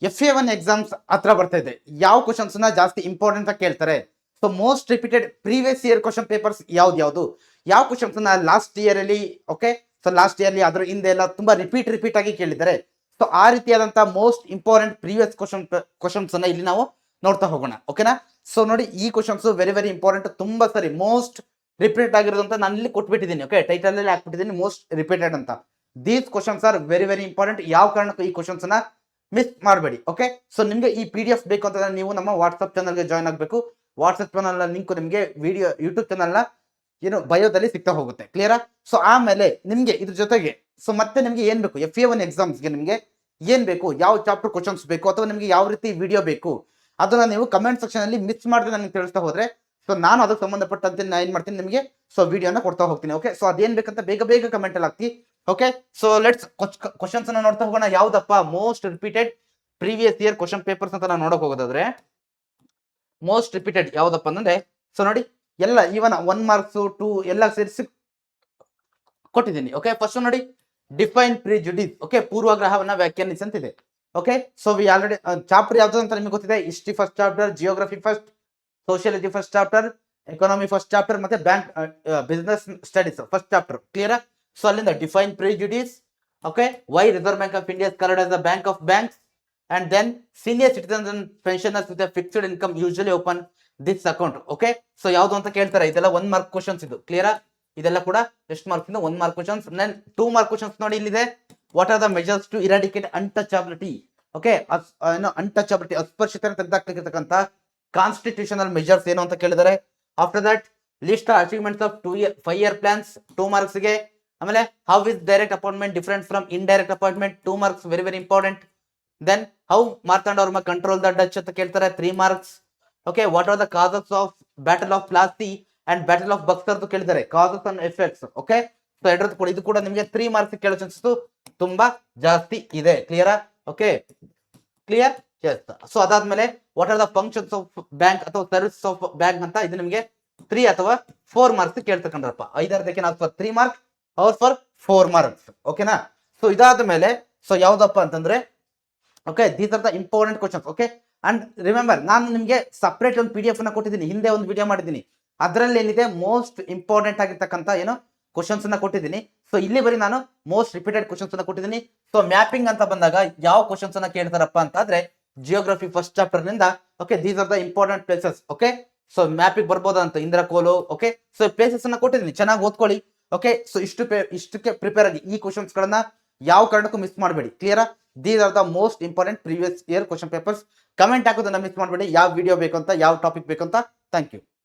FA1 exams ಹತ್ರ ಬರ್ತಾ ಇದೆ. ಯಾವ ಕ್ವಶನ್ಸ್ ನ ಜಾಸ್ತಿ ಇಂಪಾರ್ಟೆಂಟ್ ಆಗಿ ಕೇಳ್ತಾರೆ? So most repeated previous year question papers ಯಾವ್ದು ಯಾವ ಕ್ವಶನ್ಸ್ ನ ಲಾಸ್ಟ್ ಇಯರ್ ಅಲ್ಲಿ, ಓಕೆ, ಸೊ ಲಾಸ್ಟ್ ಇಯರ್ ಅಲ್ಲಿ ಅದ್ರ ಹಿಂದೆ ಎಲ್ಲ ತುಂಬಾ ರಿಪೀಟ್ ಆಗಿ ಕೇಳಿದ್ದಾರೆ. ಸೊ ಆ ರೀತಿಯಾದಂತಹ ಮೋಸ್ಟ್ ಇಂಪಾರ್ಟೆಂಟ್ ಪ್ರೀವಿಯಸ್ ಕ್ವಶನ್ಸ್ ಅನ್ನ ಇಲ್ಲಿ ನಾವು ನೋಡ್ತಾ ಹೋಗೋಣ. ಓಕೆನಾ? ಸೊ ನೋಡಿ, ಈ ಕ್ವಶನ್ಸ್ ವೆರಿ ಇಂಪಾರ್ಟೆಂಟ್. ತುಂಬಾ ಸರಿ ಮೋಸ್ಟ್ ರಿಪೀಟ್ ಆಗಿರೋದು ಅಂತ ನಾನು ಇಲ್ಲಿ ಕೊಟ್ಬಿಟ್ಟಿದ್ದೀನಿ. ಓಕೆ, ಟೈಟಲ್ ಅಲ್ಲಿ ಹಾಕ್ಬಿಟ್ಟಿದ್ದೀನಿ ಮೋಸ್ಟ್ ರಿಪೀಟೆಡ್ ಅಂತ. These questions are very important. ಯಾವ ಕಾರಣಕ್ಕೂ ಈ ಕ್ವಶನ್ಸ್ ನ ಮಿಸ್ ಮಾಡಬೇಡಿ. ಓಕೆ, ಸೊ ನಿಮಗೆ ಈ PDF ಬೇಕು ಅಂತಂದ್ರೆ ನೀವು ನಮ್ಮ ವಾಟ್ಸ್ಆಪ್ ಚಾನಲ್ಗೆ ಜಾಯ್ನ್ ಆಗಬೇಕು. ವಾಟ್ಸ್ಆಪ್ ಚಾನಲ್ ಲಿಂಕ್ ನಿಮಗೆ ವಿಡಿಯೋ ಯೂಟ್ಯೂಬ್ ಚಾನಲ್ ನ ಬಯೋದಲ್ಲಿ ಸಿಗ್ತಾ ಹೋಗುತ್ತೆ. ಕ್ಲಿಯರಾ? ಸೊ ಆಮೇಲೆ ನಿಮ್ಗೆ ಇದ್ರ ಜೊತೆಗೆ ಸೊ ಮತ್ತೆ ನಿಮ್ಗೆ ಏನ್ ಬೇಕು, FA1 ಎಕ್ಸಾಮ್ಸ್ಗೆ ನಿಮ್ಗೆ ಏನ್ ಬೇಕು, ಯಾವ ಚಾಪ್ಟರ್ ಕ್ವಶನ್ಸ್ ಬೇಕು, ಅಥವಾ ನಿಮ್ಗೆ ಯಾವ ರೀತಿ ವಿಡಿಯೋ ಬೇಕು, ಅದನ್ನ ನೀವು ಕಮೆಂಟ್ ಸೆಕ್ಷನ್ ಅಲ್ಲಿ ಮಿಸ್ ಮಾಡಿದ್ರೆ ನನಗೆ ತಿಳಿಸ್ತಾ ಹೋದ್ರೆ ಸೊ ನಾನು ಅದಕ್ಕೆ ಸಂಬಂಧಪಟ್ಟಂತೆ ನಾನು ಏನ್ ಮಾಡ್ತೀನಿ ನಿಮಗೆ ಸೊ ವಿಡಿಯೋನ ಕೊಡ್ತಾ ಹೋಗ್ತೀನಿ. ಓಕೆ, ಸೊ ಅದೇನ್ ಬೇಕಂತ ಬೇಗ ಕಮೆಂಟ್ ಅಲ್ಲಿ ಹಾಕಿ. ಓಕೆ, ಸೊ ಲೆಟ್ಸ್ ಕ್ವಶನ್ಸ್ ಅನ್ನ ನೋಡ್ತಾ ಹೋಗೋಣ. ಯಾವ್ದಪ್ಪ most repeated previous year question papers ಅಂತ ನಾವು ನೋಡಕ್ ಹೋಗೋದಾದ್ರೆ ಮೋಸ್ಟ್ ರಿಪೀಟೆಡ್ ಯಾವ್ದಪ್ಪ ಅಂದ್ರೆ, ಸೊ ನೋಡಿ ಎಲ್ಲ ಈವನ್ 1 ಮಾರ್ಕ್ಸ್ 2 ಎಲ್ಲ ಸೇರಿಸಿ ಕೊಟ್ಟಿದ್ದೀನಿ. ಓಕೆ, ಫಸ್ಟ್ ನೋಡಿ ಡಿಫೈನ್ ಪ್ರಿಜುಡಿಸ್. ಓಕೆ, ಪೂರ್ವಗ್ರಹವನ್ನ ವ್ಯಾಖ್ಯಾನಿಸಿ ಅಂತಿದೆ. Okay, so we already chapter ಯಾವ್ದು ಅಂತ ನಿಮಗೆ ಗೊತ್ತಿದೆ. History first chapter, geography first, sociology first chapter, economy first chapter, ಮತ್ತೆ bank business studies first chapter. Clear? So ಅಲ್ಲಿಂದ define prejudice. Okay, why Reserve Bank of India called as the bank of banks, and then senior citizens and pensioners with a fixed income usually open this account. Okay, so ಯಾವುದು ಅಂತ ಕೇಳ್ತಾರೆ. ಇದೆಲ್ಲ 1 mark questions ಇದು. Clear? ಇದೆಲ್ಲ ಕೂಡ ಎಷ್ಟು marks ಇಂದ 1 mark questions. Then 2 mark questions ನೋಡಿ ಇಲ್ಲಿದೆ. What are the measures to eradicate untouchability? Okay, untouchability ಅಸ್ಪರ್ಶತೆ ತೆಗೆದಾಕ್ಲಿರ್ತಕ್ಕಂಥ ಕಾನ್ಸ್ಟಿಟ್ಯೂಷನಲ್ ಮೆಜರ್ಸ್ ಏನು ಅಂತ ಕೇಳಿದ್ದಾರೆ. After that list achievements of 5 year plans 2 marks ಗೆ. ಆಮೇಲೆ how is direct appointment different from indirect appointment 2 marks, very important. Then how Marthanda control the Dutch ಅಂತ ಕೇಳ್ತಾರೆ, 3 marks. Okay, what are the causes of battle of Plassey and battle of Buxar ಅಂತ ಕೇಳಿದ್ದಾರೆ, causes and effects. Okay, so ಎರಡರದ್ದು ಕೂಡ ಇದು ಕೂಡ ನಿಮಗೆ 3 marks ಕೇಳೋ ಚಾನ್ಸಸ್ ತುಂಬಾ ಜಾಸ್ತಿ ಇದೆ. Clear? Okay, clear? Yes. So ಅದಾದ್ಮೇಲೆ what are the functions of bank ಅಥವಾ ಸರ್ವಿಸ್ ಆಫ್ ಬ್ಯಾಂಕ್ ಅಂತ ಇದು ನಿಮಗೆ 3 ಅಥವಾ 4 ಮಾರ್ಕ್ಸ್ ಕೇಳ್ತಕ್ಕಂಡ್ರಪ್ಪ. 5ಕ್ಕೆ ನಾವು ಫಾರ್ 3 ಮಾರ್ಕ್ಸ್ ಅವ್ರ ಫಾರ್ 4 ಮಾರ್ಕ್ಸ್. ಓಕೆನಾ? ಸೊ ಇದಾದ ಮೇಲೆ ಸೊ ಯಾವ್ದಪ್ಪ ಅಂತಂದ್ರೆ, okay, these are the important questions. Okay, and remember ನಾನು ನಿಮಗೆ ಸಪ್ರೇಟ್ ಒಂದು PDF ಅನ್ನ ಕೊಟ್ಟಿದ್ದೀನಿ, ಹಿಂದೆ ಒಂದು ವಿಡಿಯೋ ಮಾಡಿದ್ದೀನಿ. ಅದರಲ್ಲಿ ಏನಿದೆ ಮೋಸ್ಟ್ ಇಂಪಾರ್ಟೆಂಟ್ ಆಗಿರ್ತಕ್ಕಂಥ ಕ್ವಶನ್ಸ್ ಅನ್ನ ಕೊಟ್ಟಿದ್ದೀನಿ. ಸೊ ಇಲ್ಲಿ ಬರೀ ನಾನು ಮೋಸ್ಟ್ ರಿಪೀಟೆಡ್ ಕ್ವಶನ್ಸ್ ಅನ್ನ ಕೊಟ್ಟಿದ್ದೀನಿ. ಸೊ ಮ್ಯಾಪಿಂಗ್ ಅಂತ ಬಂದಾಗ ಯಾವ ಕ್ವಶನ್ಸ್ ಅನ್ನ ಕೇಳ್ತಾರಪ್ಪ ಅಂತ ಆದ್ರೆ ಜಿಯೋಗ್ರಫಿ ಫಸ್ಟ್ ಚಾಪ್ಟರ್ ನಿಂದ. Okay, these are the important places. Okay, so mapping ಬರ್ಬೋದಂತ ಇಂದ್ರ ಕೋಲು. ಓಕೆ, ಸೊ ಪ್ಲೇಸಸ್ ಅನ್ನ ಕೊಟ್ಟಿದ್ದೀನಿ, ಚೆನ್ನಾಗಿ ಓದ್ಕೊಳ್ಳಿ. ಓಕೆ, ಸೊ ಇಷ್ಟಕ್ಕೆ ಪ್ರಿಪೇರ್ ಆಗಿ ಈ ಕ್ವಶನ್ಸ್ ಗಳನ್ನ ಯಾವ ಕಾರಣಕ್ಕೂ ಮಿಸ್ ಮಾಡಬೇಡಿ. Clear? These are the most important previous year question papers. Comment ಹಾಕೋದನ್ನ ಮಿಸ್ ಮಾಡಬೇಡಿ. ಯಾವ ವಿಡಿಯೋ ಬೇಕು ಅಂತ, ಯಾವ ಟಾಪಿಕ್ ಬೇಕು ಅಂತ. Thank you.